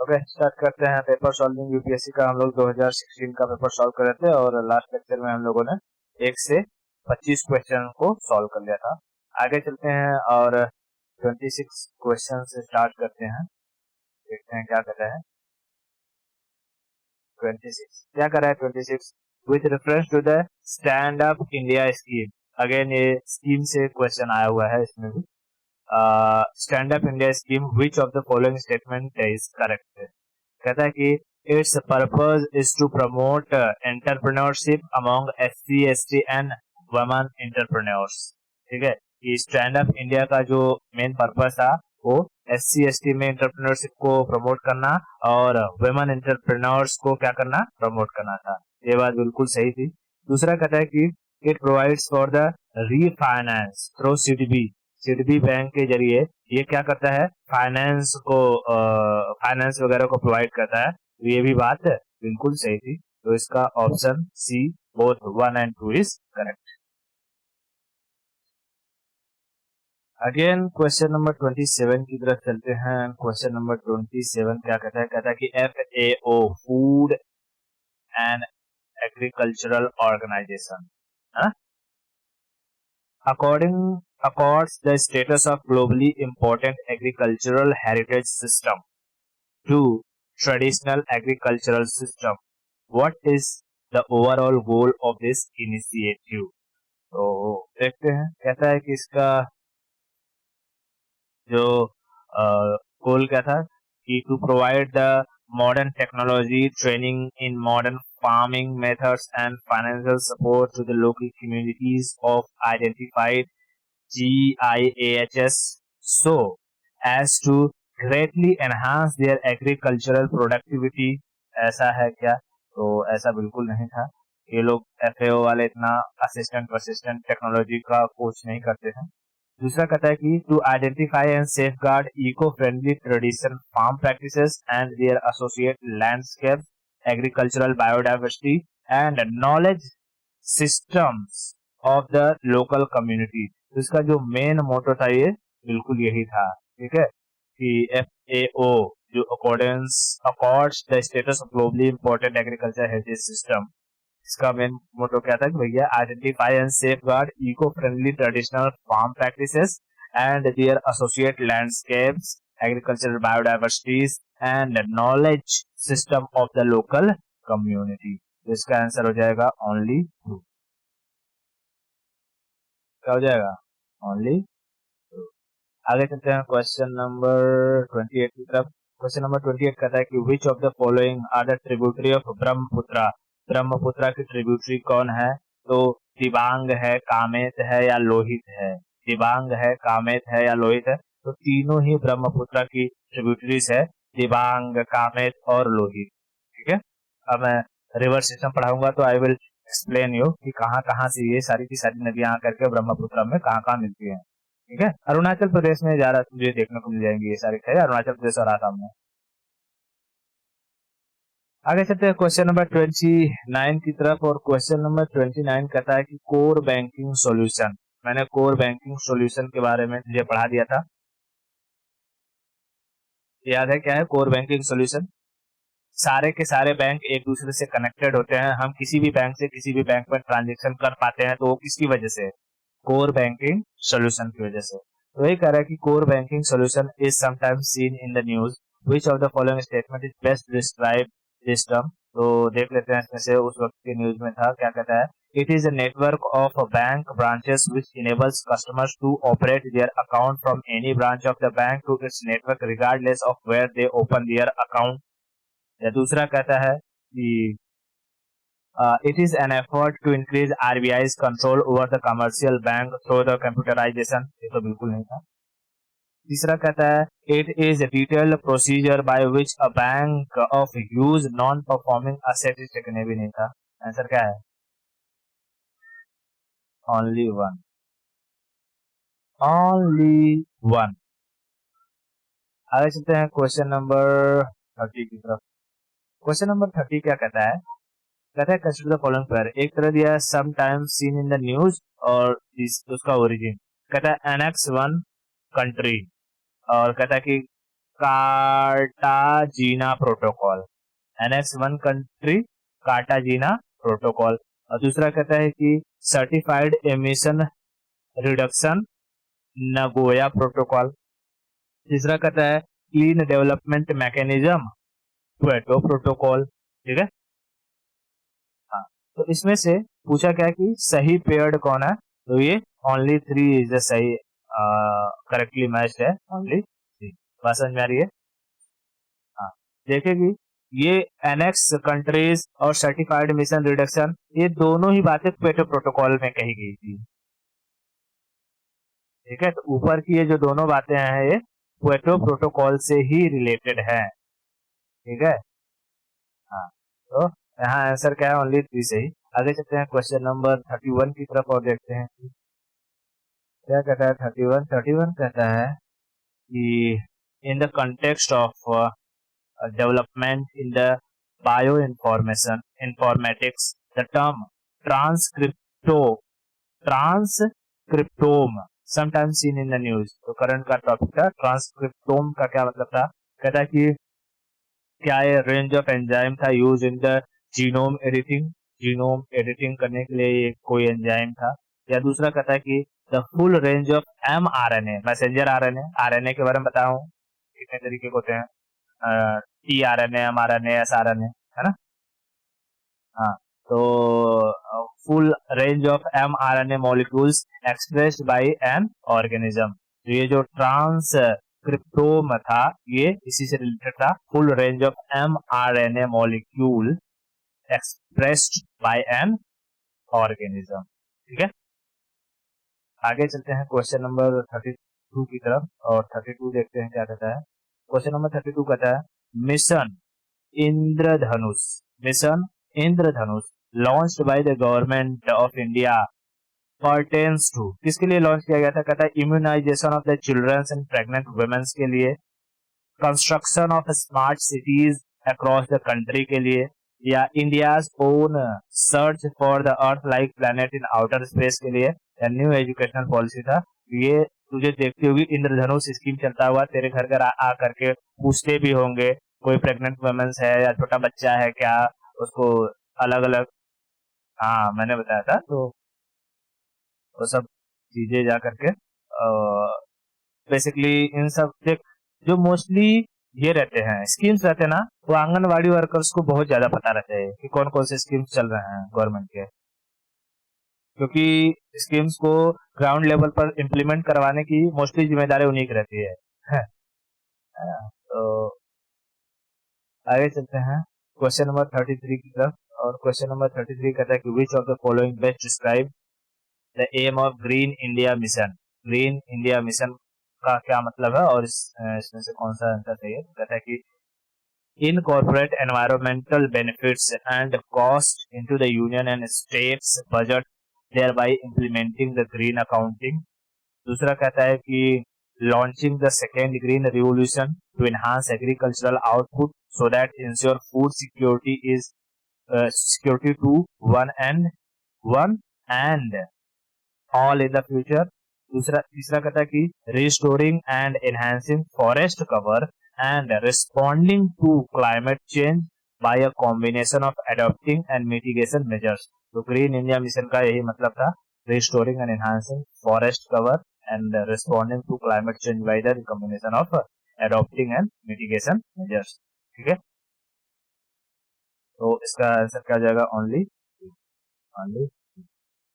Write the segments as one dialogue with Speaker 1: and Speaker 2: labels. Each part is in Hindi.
Speaker 1: ओके, स्टार्ट करते हैं पेपर सॉल्विंग यूपीएससी का। हम लोग 2016 का पेपर सॉल्व कर रहे थे और लास्ट लेक्चर में हम लोगों ने 1 से 25 क्वेश्चन को सॉल्व कर लिया था। आगे चलते हैं और 26 क्वेश्चन से स्टार्ट करते हैं। देखते हैं क्या कर रहा है 26। क्या कर रहा है 26? With reference to the stand up India scheme. Again ये स्कीम से क्वेश्चन आया हुआ है इसमें भी। Stand up India scheme, which of the following statement is correct. कहता है कि its purpose is to promote entrepreneurship among SC ST and women entrepreneurs. ठीक है, कि स्टैंड अप इंडिया का जो मेन पर्पस था वो SC ST में एंटरप्रेन्योरशिप को प्रमोट करना और वुमेन एंटरप्रेन्योर्स को क्या करना, प्रमोट करना था। ये बात बिल्कुल सही थी। दूसरा कहता है कि it provides for the refinance through CDB bank के जरिए ये क्या करता है, फाइनेंस को फाइनेंस वगैरह को प्रोवाइड करता है। तो ये भी बात बिल्कुल सही थी। तो इसका option C both 1 and 2 is correct. Again question number 27 की तरफ चलते हैं। क्वेश्चन नंबर 27 क्या कहता है, कहता है कि FAO food and agricultural organization accords the status of globally important agricultural heritage system to traditional agricultural system. What is the overall goal of this initiative? तो देखते हैं, कहता है कि इसका जो गोल क्या था कि to provide the modern technology training in modern farming methods and financial support to the local communities of identified GIAHS so as to greatly enhance their agricultural productivity। ऐसा है क्या? तो ऐसा बिल्कुल नहीं था। ये लोग FAO वाले इतना असिस्टेंट टेक्नोलॉजी का कोच नहीं करते हैं। दूसरा कहता है कि to identify and safeguard eco friendly tradition farm practices and their associate landscape agricultural biodiversity and knowledge systems of the local community. तो इसका जो मेन मोटो था ये बिल्कुल यही था। ठीक है, कि FAO जो accords the status of globally important agriculture heritage system, इसका मेन मोटो क्या था कि भैया identify and safeguard eco friendly traditional farm practices and their associate landscapes agricultural biodiversities and knowledge system of the local community. तो इसका आंसर हो जाएगा ओनली 2। क्या हो जाएगा? ओनली 2। आगे चलते हैं क्वेश्चन नंबर 28 की तरफ। क्वेश्चन नंबर 28 कहता है कि which of the following are the tributary of Brahmaputra. Brahmaputra की ट्रिब्यूटरी कौन है? तो दिबांग है, कामेत है या लोहित है। दिबांग है, कामेत है या लोहित है। तो तीनों ही ब्रह्मपुत्रा की ट्रिब्यूटरीज है, दिबांग, कामेत और लोहित। ठीक है, अब मैं रिवर्स सिस्टम पढ़ाऊंगा तो आई विल एक्सप्लेन यू कि कहाँ कहाँ से ये सारी की सारी नदियां आकर के ब्रह्मपुत्र में कहाँ कहाँ मिलती हैं। ठीक है, अरुणाचल प्रदेश में ज्यादा मुझे देखने को मिल जाएंगी ये सारी, अरुणाचल प्रदेश और आसाम में। आगे चलते हैं क्वेश्चन नंबर 29 की तरफ। और क्वेश्चन नंबर 29 कहता है कि कोर बैंकिंग सॉल्यूशन। मैंने कोर बैंकिंग सॉल्यूशन के बारे में तुझे पढ़ा दिया था, याद है क्या है कोर बैंकिंग सॉल्यूशन? सारे के सारे बैंक एक दूसरे से कनेक्टेड होते हैं। हम किसी भी बैंक से किसी भी बैंक में ट्रांजेक्शन कर पाते हैं, तो वो किसकी वजह से? कोर बैंकिंग सॉल्यूशन की वजह से। तो यही कह रहा है कि core banking solution is sometimes seen in the news, which of the following statement is best describe this term. तो देख लेते हैं इसमें से उस वक्त के न्यूज में था क्या कहता है। It is a network of bank branches which enables customers to operate their account from any branch of the bank to its network regardless of where they open their account. या दूसरा कहता है कि it is an effort to increase RBI's control over the commercial bank through the computerization। ये तो बिल्कुल नहीं था। तीसरा कहता है it is a detailed procedure by which a bank of huge non-performing asset is taken। ये भी नहीं था। आंसर क्या है? only one। आगे चलते हैं क्वेश्चन नंबर 30 की तरफ। क्वेश्चन नंबर 30 क्या कहता है? कहता है कंसिडर द फॉलोइंग पेयर। एक तरह दिया है some time seen in the news और उसका ओरिजिन। कहता है एनेक्स 1 कंट्री, और कहता है कि कार्टाजीना प्रोटोकॉल, एनेक्स 1 कंट्री कार्टाजीना प्रोटोकॉल। और दूसरा कहता है कि certified emission reduction Nagoya protocol. तीसरा कहता है clean development mechanism Kyoto protocol. ठीक है, हाँ। तो इसमें से पूछा क्या कि सही पेयर्ड कौन है, तो ये ओनली 3 इज द सही करेक्टली मैच्ड है, ओनली 3। बात समझ में आ रही है? हाँ, देखेगी ये एनेक्स कंट्रीज और सर्टिफाइड मिशन रिडक्शन, ये दोनों ही बातें क्योटो प्रोटोकॉल में कही गई थी। ठीक है, तो ऊपर की ये जो दोनों बातें हैं ये क्योटो प्रोटोकॉल से ही रिलेटेड है। ठीक है, हाँ। तो यहाँ आंसर क्या है, ओनली 3 सही। आगे चलते हैं क्वेश्चन नंबर 31 की तरफ और देखते हैं क्या कहता है। 31 कहता है कि in the context of development in the bioinformatics, the term transcripto transcriptome sometimes seen in the news। तो करंट का टॉपिक था ट्रांसक्रिप्टोम का क्या मतलब था। कहता है कि क्या ये रेंज ऑफ एंजाइम था use in the genome editing करने के लिए ये कोई एंजाइम था। या दूसरा कहता है कि the full range of mRNA messenger RNA के बारे में बताऊं कितने तरीके के होते हैं, tRNA, mRNA, sRNA, है ना। हाँ, तो full range of mRNA molecules expressed by an organism. तो ये जो ट्रांसक्रिप्टोम था ये इसी से रिलेटेड था, full range of mRNA molecule expressed by an organism. ठीक है, आगे चलते हैं क्वेश्चन नंबर 32 की तरफ और 32 देखते हैं क्या कहता है। क्वेश्चन नंबर 32 कहता है mission Indradhanush, mission Indradhanush launched by the government of India pertains to, किसके लिए लॉन्च किया गया था। कहता है immunisation of the childrens and pregnant womens के लिए, construction of smart cities across the country के लिए, या India's own search for the earth like planet in outer space के लिए, या न्यू एजुकेशनल पॉलिसी था। ये तुझे देखती होगी इंद्रधनुष स्कीम चलता हुआ तेरे घर घर आ करके पूछते भी होंगे कोई प्रेग्नेंट वुमेन्स है या छोटा बच्चा है क्या, उसको अलग अलग, हाँ मैंने बताया था। तो वो सब चीजें जा करके बेसिकली इन सब देख जो मोस्टली ये रहते हैं स्कीम्स रहते हैं ना, वो आंगनवाड़ी वर्कर्स को बहुत ज्यादा पता रहता है कि कौन कौन से स्कीम्स चल रहे हैं गवर्नमेंट के, क्योंकि स्कीम्स को ग्राउंड लेवल पर इम्प्लीमेंट करवाने की मोस्टली जिम्मेदारी उन्हीं की रहती है। तो आगे चलते हैं क्वेश्चन नंबर 33 की तरफ और क्वेश्चन नंबर 33 कहता है कि which of the following best describe the aim of green India mission. Green India mission का क्या मतलब है और इसमें से कौन सा आंसर सही है। कहता है कि incorporate environmental benefits and cost into the union and states budget, thereby implementing the green accounting। दूसरा कहता है कि launching the second green revolution to enhance agricultural output so that ensure food security is security to one and all in the future। तीसरा कहता है कि restoring and enhancing forest cover and responding to climate change by a combination of adopting and mitigation measures। तो ग्रीन इंडिया मिशन का यही मतलब था, restoring and enhancing forest cover and responding to climate change by the combination of adopting and mitigation measures। ठीक है, तो इसका आंसर क्या हो जाएगा, ओनली ओनली।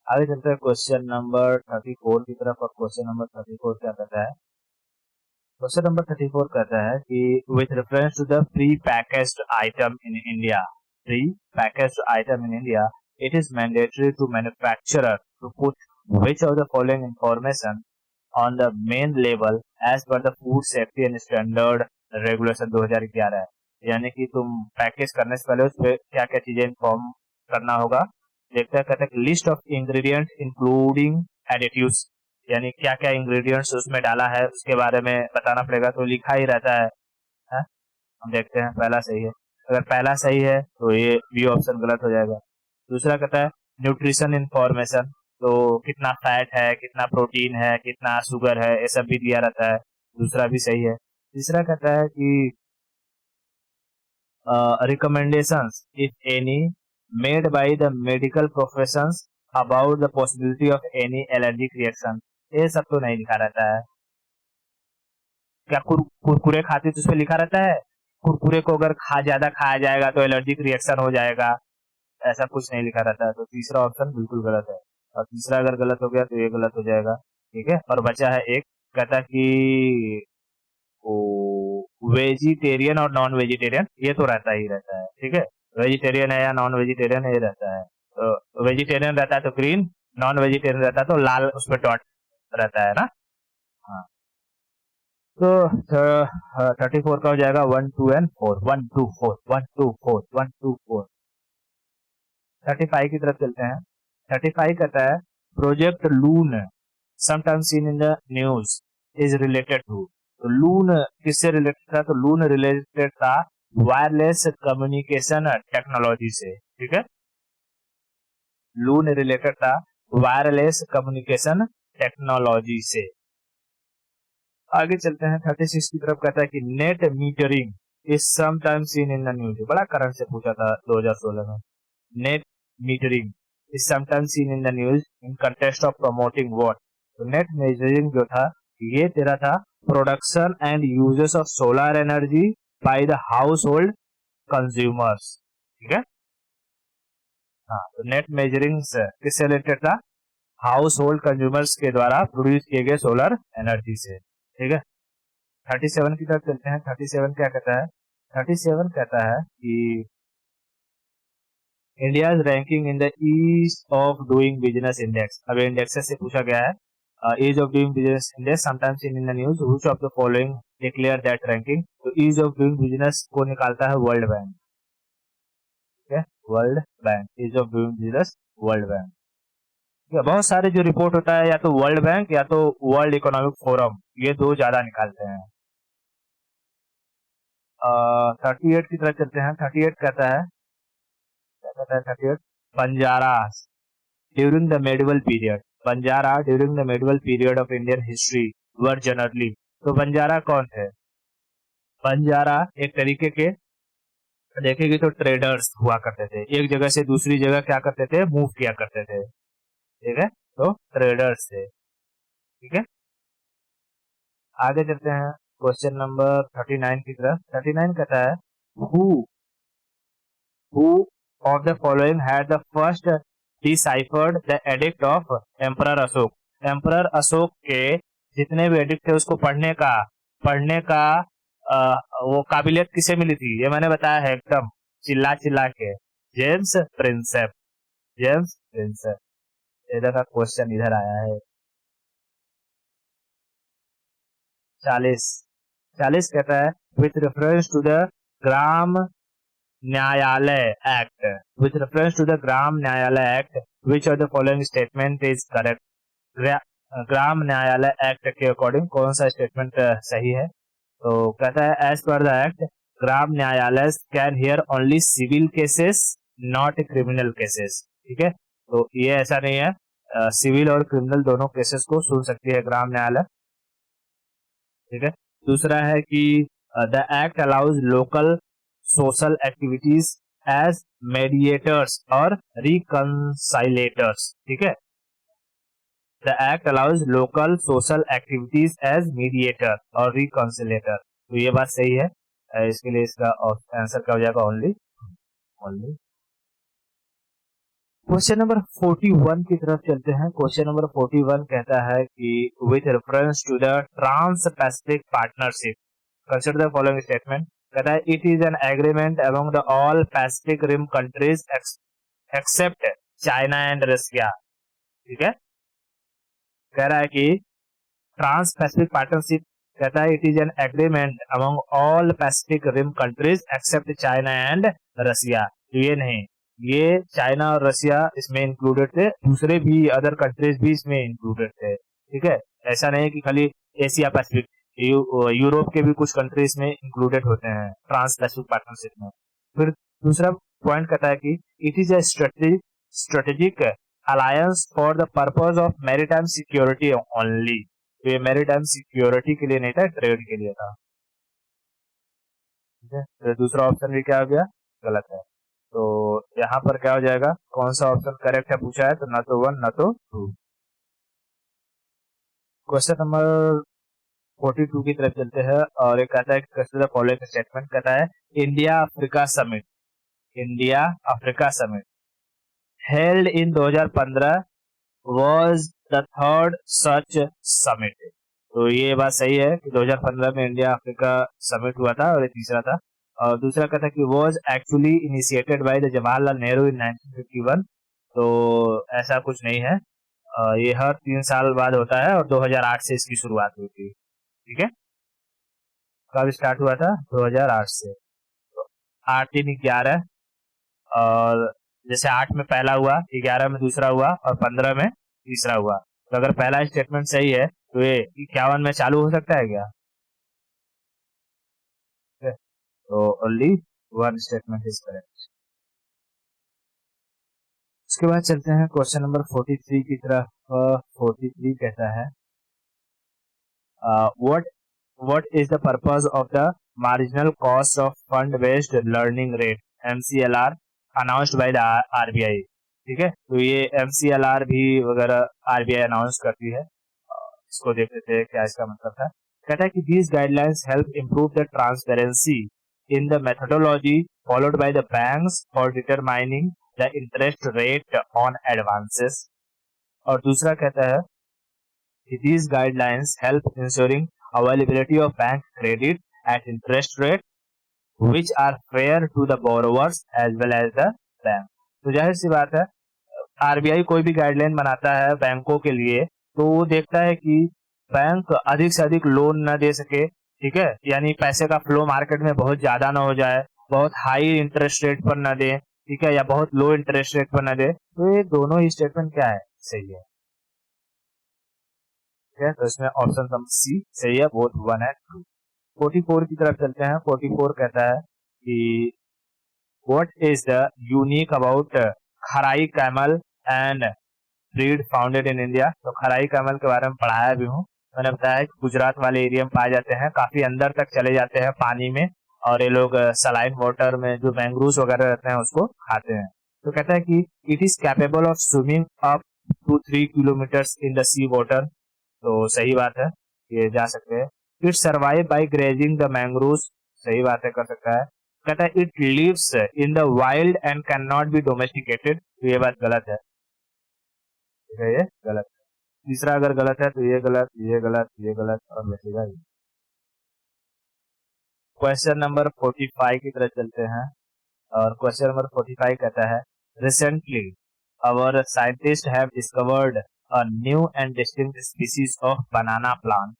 Speaker 1: आगे चलते हैं क्वेश्चन नंबर 34 की तरफ और क्वेश्चन नंबर 34 क्या कहता है। क्वेश्चन नंबर 34 कहता है कि with reference to the pre packaged item in India, pre packaged item in India it is mandatory to manufacturer to put which of the following information on the main लेवल as per the food safety and standard regulation 2011 है। यानी कि तुम पैकेज करने से पहले उस पर क्या क्या चीजें इन्फॉर्म करना होगा। देखते हैं, कहते हैं list of ingredients including additives, यानी क्या क्या इंग्रेडिएंट्स उसमें डाला है उसके बारे में बताना पड़ेगा। तो लिखा ही रहता है? हम देखते हैं पहला सही है, अगर पहला सही है तो ये बी ऑप्शन गलत हो जाएगा। दूसरा कहता है न्यूट्रिशन इंफॉर्मेशन, तो कितना फैट है, कितना प्रोटीन है, कितना शुगर है, ये सब भी दिया रहता है, दूसरा भी सही है। तीसरा कहता है कि recommendations, if any, made by the medical professions about the possibility of any allergic reaction. ये सब तो नहीं लिखा रहता है। क्या कुरकुरे खाते तो उसमें लिखा रहता है कुरकुरे को अगर ज्यादा खाया जाएगा तो एलर्जिक रिएक्शन हो जाएगा, ऐसा कुछ नहीं लिखा रहता है। तो तीसरा ऑप्शन बिल्कुल गलत है, और तीसरा अगर गलत हो गया तो ये गलत हो जाएगा। ठीक है, और बचा है एक, कहता कि वेजिटेरियन और नॉन वेजिटेरियन, ये तो रहता ही रहता है। ठीक है, वेजिटेरियन है या नॉन वेजिटेरियन है, ये रहता है। तो वेजिटेरियन रहता है तो ग्रीन, नॉन वेजिटेरियन रहता है तो लाल उसमें डॉट रहता है ना। हाँ, तो 34 का हो जाएगा 1 2 एंड 4, 1 2 4 1 2 4 1 2 4। 35 की तरफ चलते हैं। 35 कहता है project Loon sometimes seen in the news is related to. तो लून किससे रिलेटेड था? तो लून रिलेटेड था वायरलेस कम्युनिकेशन टेक्नोलॉजी से। ठीक है, लून रिलेटेड था वायरलेस कम्युनिकेशन टेक्नोलॉजी से। आगे चलते हैं 36 की तरफ। कहता है कि net metering is sometimes seen in the news. बड़ा करंट से पूछा था 2016 में। Net metering is sometimes seen in the news in context of promoting what. तो नेट मीटरिंग जो था ये तेरा था production and uses of solar energy by the house hold consumers. ठीक है, हाँ, तो नेट मेजरिंग किससे रिलेटेड था? हाउस होल्ड कंज्यूमर्स के द्वारा प्रोड्यूस किए गए सोलर एनर्जी से। ठीक है, 37 की तरफ चलते हैं। 37 क्या कहता है? 37 कहता है कि India ranking in the ease of doing business index. अब इंडेक्स से पूछा गया है ease of doing business index sometimes in the news which of the following declare that ranking. तो ईज ऑफ डूइंग बिजनेस को निकालता है वर्ल्ड बैंक। ठीक है, World Bank, ease of doing business World Bank. बहुत सारे जो रिपोर्ट होता है या तो वर्ल्ड बैंक या तो वर्ल्ड इकोनॉमिक फोरम, ये दो ज्यादा निकालते हैं। 38 की तरफ चलते हैं। 38 कहता है, क्या कहता है 38? Banjara during the medieval period, Banjara during the medieval period of Indian history were generally. तो बंजारा कौन थे? बंजारा एक तरीके के देखेंगे तो ट्रेडर्स हुआ करते थे, एक जगह से दूसरी जगह क्या करते थे? मूव किया करते थे। ठीक है, तो ट्रेडर्स थे। ठीक है, आगे चलते हैं क्वेश्चन नंबर 39 की तरफ। 39 कहता है who of the following had the first deciphered the edict of emperor Ashok. Emperor Ashok के जितने भी एडिक्ट थे उसको पढ़ने का वो काबिलियत किसे मिली थी? ये मैंने बताया है एकदम चिल्ला चिल्ला के, जेम्स प्रिंसेप। James Prinsep. इधर का क्वेश्चन इधर आया है। 40 कहता है with reference to the Gram Nyayalaya act, with reference to the Gram Nyayalaya act which of the following statement is correct. Gram Nyayalaya act के अकॉर्डिंग कौन सा स्टेटमेंट सही है? तो कहता है as per the act Gram Nyayalaya can hear only civil cases not criminal cases. ठीक है, तो ये ऐसा नहीं है, सिविल और क्रिमिनल दोनों केसेस को सुन सकती है ग्राम न्यायालय। ठीक है, दूसरा है कि the act allows local social activities as mediators और रिकंसाइलेटर्स। ठीक है, the act allows local social activities as mediator और रिकंसिलेटर। तो ये बात सही है, इसके लिए इसका आंसर क्या हो जाएगा? ओनली। क्वेश्चन नंबर 41 की तरफ चलते हैं। क्वेश्चन नंबर 41 कहता है कि with reference to the Trans Pacific Partnership consider the following statement. कहता है it is an agreement among the all Pacific rim countries except China and Russia. ठीक है, कह रहा है कि ट्रांस पैसिफिक पार्टनरशिप, कहता है it is an agreement among all Pacific rim countries except China and Russia. तो ये नहीं, ये चाइना और रशिया इसमें इंक्लूडेड थे, दूसरे भी अदर कंट्रीज भी इसमें इंक्लूडेड थे। ठीक है, ऐसा नहीं कि खाली एशिया पैसिफिक, यूरोप के भी कुछ कंट्रीज में इंक्लूडेड होते हैं ट्रांस पैसिफिक पार्टनरशिप में। फिर दूसरा पॉइंट कहता है कि it is a strategic alliance for the purpose of maritime security only. तो ये मैरीटाइम सिक्योरिटी के लिए नहीं था, ट्रेड के लिए था। ठीक है, तो दूसरा ऑप्शन भी क्या हो गया, गलत है। तो यहाँ पर क्या हो जाएगा, कौन सा ऑप्शन करेक्ट है पूछा है, तो ना तो 1 ना तो 2। क्वेश्चन नंबर 42 की तरफ चलते हैं और एक कहता है कि फॉलोइंग स्टेटमेंट कहता है India Africa summit, India Africa summit held in 2015 was the third such summit. तो ये बात सही है कि 2015 में इंडिया अफ्रीका समिट हुआ था और ये तीसरा था। और दूसरा कहता है कि was actually initiated by the Jawaharlal Nehru in 1951। तो ऐसा कुछ नहीं है, ये हर 3 साल बाद होता है और 2008 से इसकी शुरुआत हुई थी। ठीक है, कब स्टार्ट हुआ था, 2008 से। तो 8 3 11, और जैसे 8 में पहला हुआ, 11 में दूसरा हुआ और 15 में तीसरा हुआ। तो अगर पहला स्टेटमेंट सही है तो ये 51 में चालू हो सकता है क्या? तो only one statement is correct. उसके बाद चलते हैं क्वेश्चन नंबर 43 की तरफ। 43 कहता है what what is the purpose of the marginal cost of fund based learning rate MCLR announced by the RBI। ठीक है, तो ये MCLR भी वगैरह RBI अनाउंस करती है। इसको देख लेते हैं क्या इसका मतलब था। कहता है कि these guidelines help improve the transparency in the methodology followed by the banks for determining the interest rate on advances। और दूसरा कहता है कि these guidelines help ensuring availability of bank credit at interest rate which are fair to the borrowers as well as the bank। तो जाहिर सी बात है, RBI कोई भी गाइडलाइन बनाता है बैंकों के लिए तो वो देखता है कि बैंक अधिक से अधिक लोन न दे सके। ठीक है, यानी पैसे का फ्लो मार्केट में बहुत ज्यादा ना हो जाए, बहुत हाई इंटरेस्ट रेट पर न दे, ठीक है, या बहुत लो इंटरेस्ट रेट पर न दे। तो ये दोनों ही स्टेटमेंट क्या है, सही है। ठीक है, तो इसमें ऑप्शन नंबर सी सही है, बोथ 1 एंड 2। 44 की तरफ चलते हैं। 44 कहता है कि what is the unique about Kharai camel and breed founded in India. तो खराई कैमल के बारे में पढ़ाया भी हूँ, मैंने बताया कि गुजरात वाले एरिया में पाए जाते हैं, काफी अंदर तक चले जाते हैं पानी में, और ये लोग सलाइन वाटर में जो मैंग्रोव्स वगैरह रहते हैं उसको खाते हैं। तो कहता है कि it is capable of swimming up to 3 kilometre in the sea water. तो सही बात है, ये जा सकते हैं। It survive by grazing the mangroves. सही बात है, कर सकता है। कहता है it lives in the wild and can not be domesticated. तो ये बात गलत है, ये गलत है। तीसरा अगर गलत है तो ये गलत, ये गलत, ये गलत और बचेगा ये। क्वेश्चन नंबर 45 की तरफ चलते हैं और क्वेश्चन नंबर 45 कहता है recently our scientists have discovered a new and distinct species of banana plant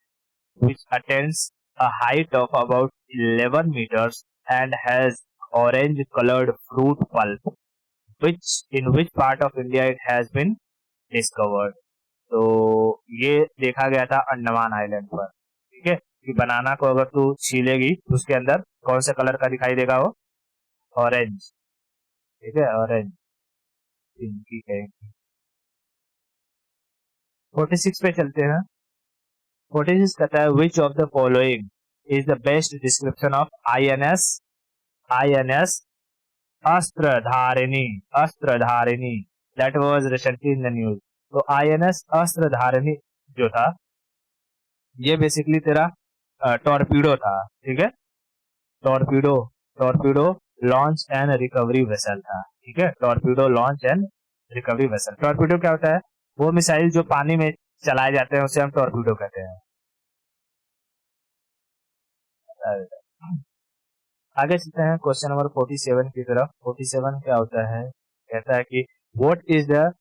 Speaker 1: which attains a height of about 11 meters and has orange colored fruit pulp, which part of India it has been discovered। तो ये देखा गया था अंडमान आइलैंड पर। ठीक है, कि बनाना को अगर तू छीलेगी तो उसके अंदर कौन से कलर का दिखाई देगा, वो ऑरेंज। ठीक है, ऑरेंज इनकी कहेंगे। 46 पे चलते हैं। 46 कहता है which of the following is the best description of INS Astradharini, Astradharini that was recently in the news. तो INS अस्त्रधारिणी जो था ये बेसिकली तेरा टॉर्पीडो था। ठीक है, torpedo, torpedo launch and recovery vessel था। ठीक है, torpedo launch and recovery vessel. Torpedo क्या होता है, वो मिसाइल जो पानी में चलाए जाते हैं उसे हम टॉर्पीडो कहते हैं। आगे चलते हैं क्वेश्चन नंबर 47 की तरफ। 47 क्या होता है, कहता है कि what is the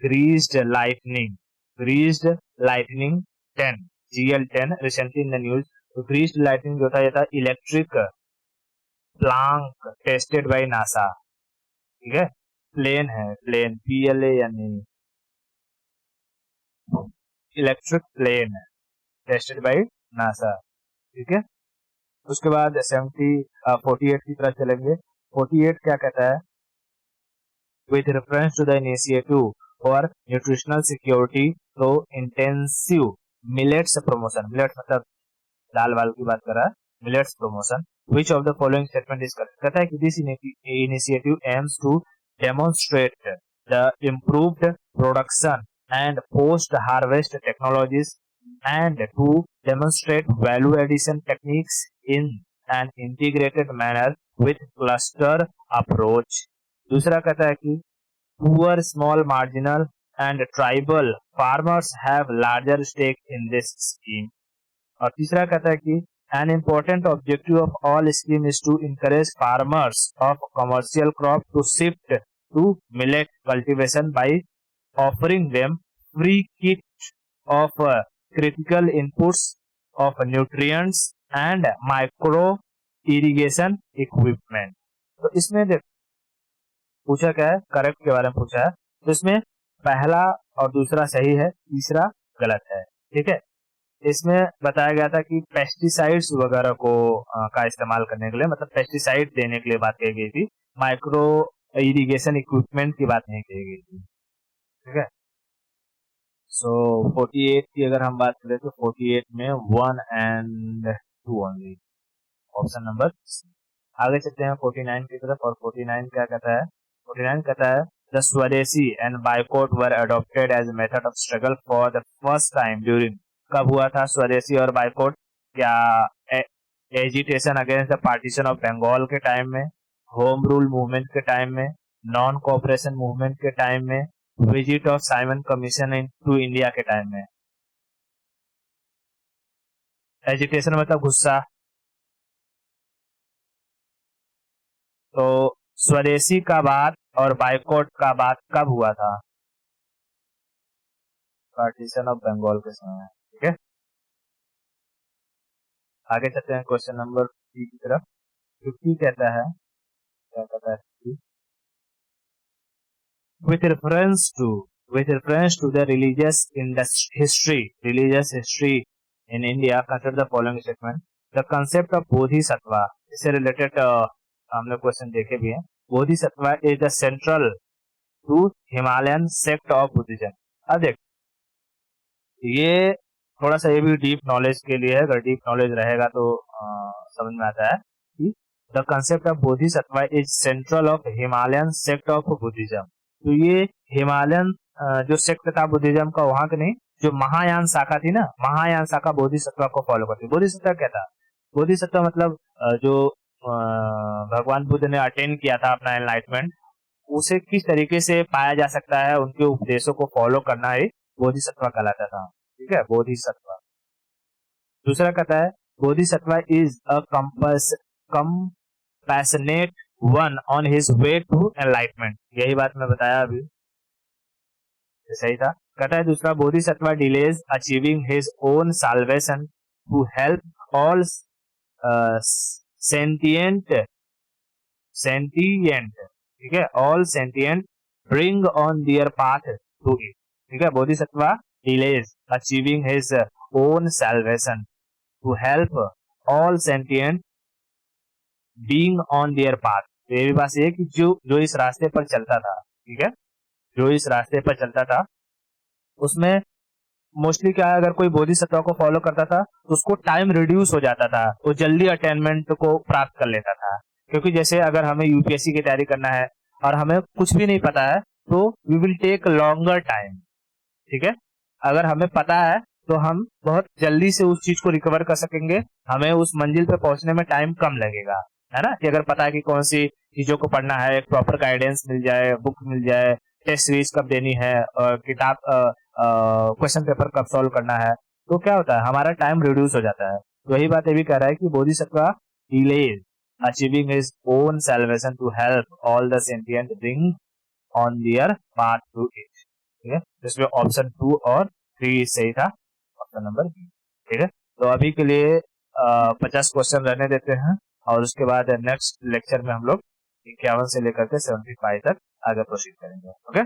Speaker 1: greased lightning, greased lightning 10 GL10 recently in the news. तो ग्रीस्ड लाइटनिंग जो था ये था electric Planck tested by NASA. ठीक है, प्लेन है, प्लेन PLA यानी इलेक्ट्रिक प्लेन है टेस्टेड बाय नासा। ठीक है, उसके बाद 48 की तरफ चलेंगे। 48 क्या कहता है, with reference to the initiative for nutritional security through intensive millets promotion. Millets मतलब दाल वाल की बात कर रहा है। millets promotion. Which of the following statement is correct? कहता है कि this initiative aims to demonstrate the improved production and post-harvest technologies and to demonstrate value addition techniques in an integrated manner with cluster approach. दूसरा कहता है कि poor, small, marginal and tribal farmers have larger stake in this scheme. और तीसरा कहता है कि an important objective of all scheme is to encourage farmers of commercial crop to shift to millet cultivation by offering them free kit of critical inputs of nutrients and micro irrigation equipment. तो इसमें पूछा क्या है, करेक्ट के बारे में पूछा है, तो इसमें पहला और दूसरा सही है, तीसरा गलत है। ठीक है, इसमें बताया गया था कि पेस्टिसाइड्स वगैरह को का इस्तेमाल करने के लिए, मतलब पेस्टिसाइड देने के लिए बात कही गई थी, माइक्रो इरिगेशन इक्विपमेंट की बात नहीं कही गई थी। ठीक है, सो 48 की अगर हम बात करें तो 48 में 1 and 2 only, option number C. आगे चलते हैं 49 की तरफ, और 49 क्या कहता है? 49 कहता है the Swadeshi and boycott were adopted as method of struggle for the first time during, कब हुआ था स्वदेशी और बाइकॉट? क्या agitation against the partition of Bengal के टाइम में, होम रूल मूवमेंट के टाइम में, नॉन कोऑपरेशन मूवमेंट के टाइम में, visit of Simon Commission into India के टाइम में? एजिटेशन मतलब गुस्सा, तो स्वदेशी का बात और बाइकॉट का बात कब हुआ था? पार्टीशन ऑफ बंगाल के समय। ठीक है, आगे चलते हैं क्वेश्चन नंबर 3 की तरफ। 50 कहता है, क्या कहता है? with reference to the religious history in India, consider the following statement. The concept of bodhisattva, इससे रिलेटेड हमने क्वेश्चन देखे भी हैं। Bodhisattva is the central to Himalayan sect of Buddhism. अब देख, ये थोड़ा सा ये भी डीप नॉलेज के लिए है, अगर डीप नॉलेज रहेगा तो समझ में आता है कि the concept of Bodhisattva is central of Himalayan sect of Buddhism. तो ये हिमालयन जो सेक्ट था बुद्धिज्म का, वहां के नहीं, जो महायान शाखा थी ना, महायान शाखा बोधिसत्वा को फॉलो करती। बोधिसत्वा क्या था? बोधिसत्वा मतलब जो भगवान बुद्ध ने अटेन किया था अपना एनलाइटमेंट, उसे किस तरीके से पाया जा सकता है, उनके उपदेशों को फॉलो करना ही बोधिसत्वा कहलाता था। ठीक है, बोधिसत्वा। दूसरा कहता है Bodhisattva is a compassionate one on his way to enlightenment. यही बात मैं बताया अभी, सही था। कहता है दूसरा, Bodhisattva delays achieving his own salvation to help all sentient, ठीक है, all sentient bring on their path to it. ठीक है, Bodhisattva delays achieving his own salvation to help all sentient being on their path. तो ये भी बात है कि जो इस रास्ते पर चलता था, ठीक है, जो इस रास्ते पर चलता था, उसमें मोस्टली क्या है, अगर कोई बोधिसत्वा को फॉलो करता था तो उसको टाइम रिड्यूस हो जाता था, वो जल्दी अटेनमेंट को प्राप्त कर लेता था। क्योंकि जैसे अगर हमें यूपीएससी की तैयारी करना है और हमें कुछ भी नहीं पता है तो we will take longer time. ठीक है, अगर हमें पता है तो हम बहुत जल्दी से उस चीज को रिकवर कर सकेंगे, हमें उस मंजिल पे पहुंचने में टाइम कम लगेगा, है ना। कि अगर पता है कि कौन सी चीजों को पढ़ना है, एक प्रॉपर गाइडेंस मिल जाए, बुक मिल जाए, टेस्ट सीरीज कब देनी है, किताब क्वेश्चन पेपर कब सॉल्व करना है, तो क्या होता है, हमारा टाइम रिड्यूस हो जाता है। तो यही बात ये भी कह रहा है कि Bodhisattva delays achieving his own salvation to help all the sentient bring on their path to it. ठीक है, जिसमें ऑप्शन 2 और 3 सही था, ऑप्शन नंबर बी। ठीक है, तो अभी के लिए 50 क्वेश्चन रहने देते हैं, और उसके बाद नेक्स्ट लेक्चर में हम लोग 51 से लेकर के 75 तक आगे प्रोसीड करेंगे। ओके।